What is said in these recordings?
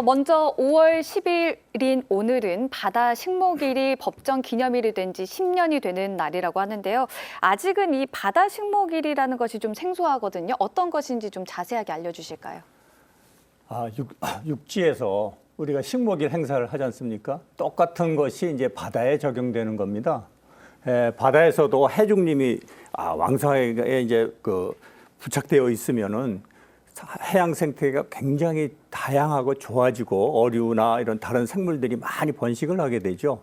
먼저 5월 10일인 오늘은 바다 식목일이 법정 기념일이 된 지 10년이 되는 날이라고 하는데요. 아직은 이 바다 식목일이라는 것이 좀 생소하거든요. 어떤 것인지 좀 자세하게 알려주실까요? 육지에서 우리가 식목일 행사를 하지 않습니까? 똑같은 것이 이제 바다에 적용되는 겁니다. 바다에서도 해중림이 왕성하게 이제 부착되어 있으면은 해양 생태계가 굉장히 다양하고 좋아지고 어류나 이런 다른 생물들이 많이 번식을 하게 되죠.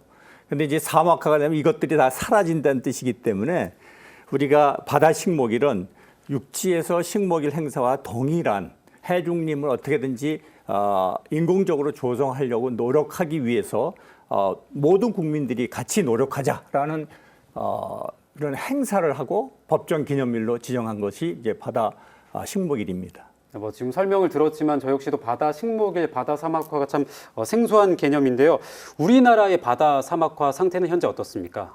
근데 이제 사막화가 되면 이것들이 다 사라진다는 뜻이기 때문에 우리가 바다 식목일은 육지에서 식목일 행사와 동일한 해중림을 어떻게든지 인공적으로 조성하려고 노력하기 위해서 모든 국민들이 같이 노력하자라는 이런 행사를 하고 법정 기념일로 지정한 것이 이제 바다 식목일입니다. 지금 설명을 들었지만 저 역시도 바다 식목일, 바다 사막화가 참 생소한 개념인데요. 우리나라의 바다 사막화 상태는 현재 어떻습니까?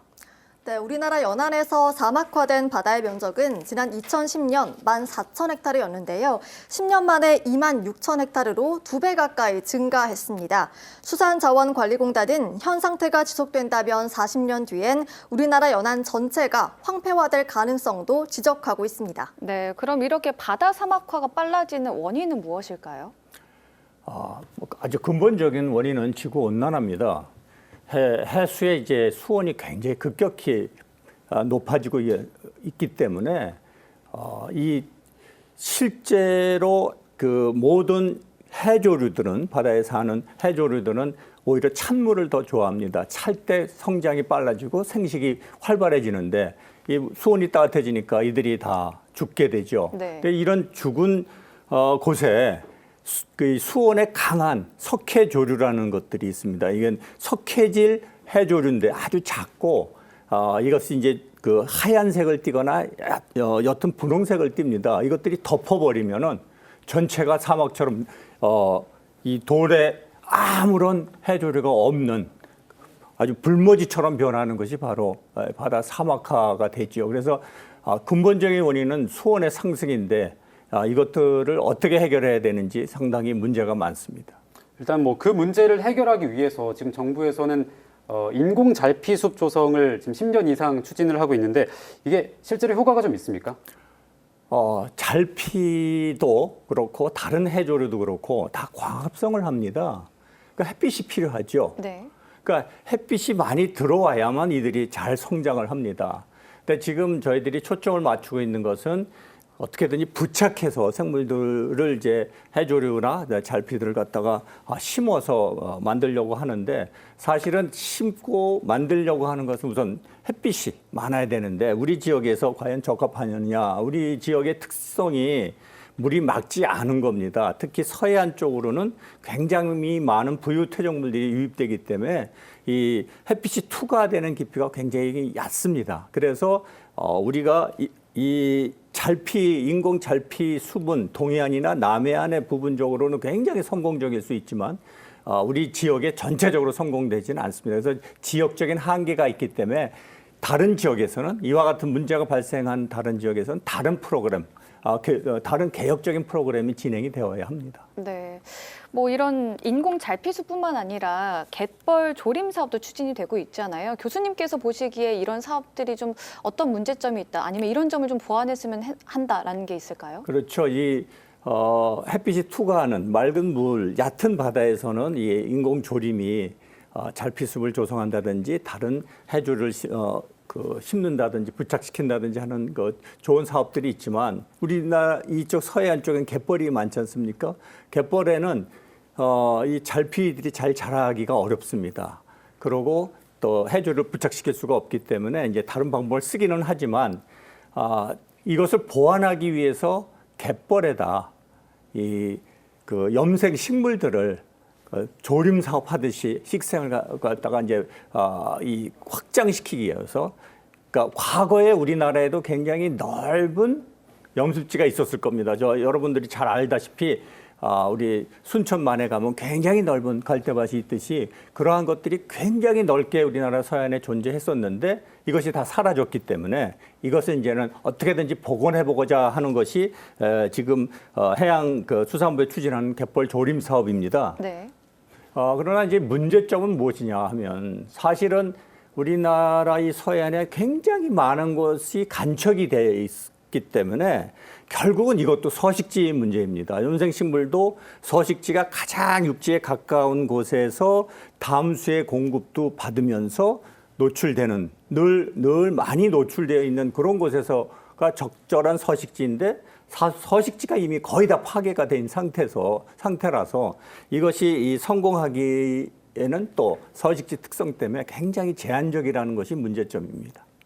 네, 우리나라 연안에서 사막화된 바다의 면적은 지난 2010년 14,000헥타르였는데요. 10년 만에 26,000헥타르로 2배 가까이 증가했습니다. 수산자원관리공단은 현 상태가 지속된다면 40년 뒤엔 우리나라 연안 전체가 황폐화될 가능성도 지적하고 있습니다. 네, 그럼 이렇게 바다 사막화가 빨라지는 원인은 무엇일까요? 아주 근본적인 원인은 지구 온난화입니다. 해수의 이제 수온이 굉장히 급격히 높아지고 있기 때문에 이 실제로 그 모든 해조류들은 바다에 사는 해조류들은 오히려 찬물을 더 좋아합니다. 찰 때 성장이 빨라지고 생식이 활발해지는데 이 수온이 따뜻해지니까 이들이 다 죽게 되죠. 네. 근데 이런 죽은 곳에 그 수온에 강한 석회조류라는 것들이 있습니다. 이건 석회질 해조류인데 아주 작고 이것이 이제 그 하얀색을 띠거나 옅은 분홍색을 띱니다. 이것들이 덮어버리면은 전체가 사막처럼 이 돌에 아무런 해조류가 없는 아주 불모지처럼 변하는 것이 바로 바다 사막화가 되죠. 그래서 근본적인 원인은 수온의 상승인데 이것들을 어떻게 해결해야 되는지 상당히 문제가 많습니다. 일단 그 문제를 해결하기 위해서 지금 정부에서는 인공 잘피숲 조성을 지금 10년 이상 추진을 하고 있는데 이게 실제로 효과가 좀 있습니까? 잘피도 그렇고 다른 해조류도 그렇고 다 광합성을 합니다. 그러니까 햇빛이 필요하죠. 네. 그러니까 햇빛이 많이 들어와야만 이들이 잘 성장을 합니다. 근데 지금 저희들이 초점을 맞추고 있는 것은 어떻게든지 부착해서 생물들을 이제 해조류나 잘피들을 갖다가 심어서 만들려고 하는데 사실은 심고 만들려고 하는 것은 우선 햇빛이 많아야 되는데 우리 지역에서 과연 적합하느냐, 우리 지역의 특성이 물이 맑지 않은 겁니다. 특히 서해안 쪽으로는 굉장히 많은 부유토종물들이 유입되기 때문에 이 햇빛이 투과되는 깊이가 굉장히 얕습니다. 그래서 우리가 이 잘피, 인공 잘피 수분, 동해안이나 남해안의 부분적으로는 굉장히 성공적일 수 있지만 우리 지역에 전체적으로 성공되지는 않습니다. 그래서 지역적인 한계가 있기 때문에 다른 지역에서는 이와 같은 문제가 발생한 다른 지역에서는 다른 프로그램, 다른 개혁적인 프로그램이 진행이 되어야 합니다. 네, 이런 인공 잘피수뿐만 아니라 갯벌 조림 사업도 추진이 되고 있잖아요. 교수님께서 보시기에 이런 사업들이 좀 어떤 문제점이 있다, 아니면 이런 점을 좀 보완했으면 한다라는 게 있을까요? 그렇죠. 이 햇빛이 투과하는 맑은 물, 얕은 바다에서는 이 인공 조림이 잘피숲을 조성한다든지 다른 해조를 심는다든지 부착시킨다든지 하는 좋은 사업들이 있지만 우리나라 이쪽 서해안 쪽엔 갯벌이 많지 않습니까? 갯벌에는 이 잘피들이 잘 자라기가 어렵습니다. 그리고 또 해조를 부착시킬 수가 없기 때문에 이제 다른 방법을 쓰기는 하지만 이것을 보완하기 위해서 갯벌에다 염색 식물들을 조림 사업 하듯이 식생을 갖다가 이제 이 확장시키기 위해서 그러니까 과거에 우리나라에도 굉장히 넓은 염습지가 있었을 겁니다. 여러분들이 잘 알다시피 우리 순천만에 가면 굉장히 넓은 갈대밭이 있듯이 그러한 것들이 굉장히 넓게 우리나라 서해안에 존재했었는데 이것이 다 사라졌기 때문에 이것은 이제는 어떻게든지 복원해보고자 하는 것이 지금 해양 수산부에 추진하는 갯벌 조림 사업입니다. 네. 그러나 이제 문제점은 무엇이냐 하면 사실은 우리나라 이 서해안에 굉장히 많은 것이 간척이 돼 있기 때문에 결국은 이것도 서식지 문제입니다. 염생식물도 서식지가 가장 육지에 가까운 곳에서 담수의 공급도 받으면서 노출되는 늘 많이 노출되어 있는 그런 곳에서가 적절한 서식지인데 서식지가 이미 거의 다 파괴가 된 상태라서 이것이 이 성공하기에는 또 서식지 특성 때문에 굉장히 제한적이라는 것이 문제점입니다.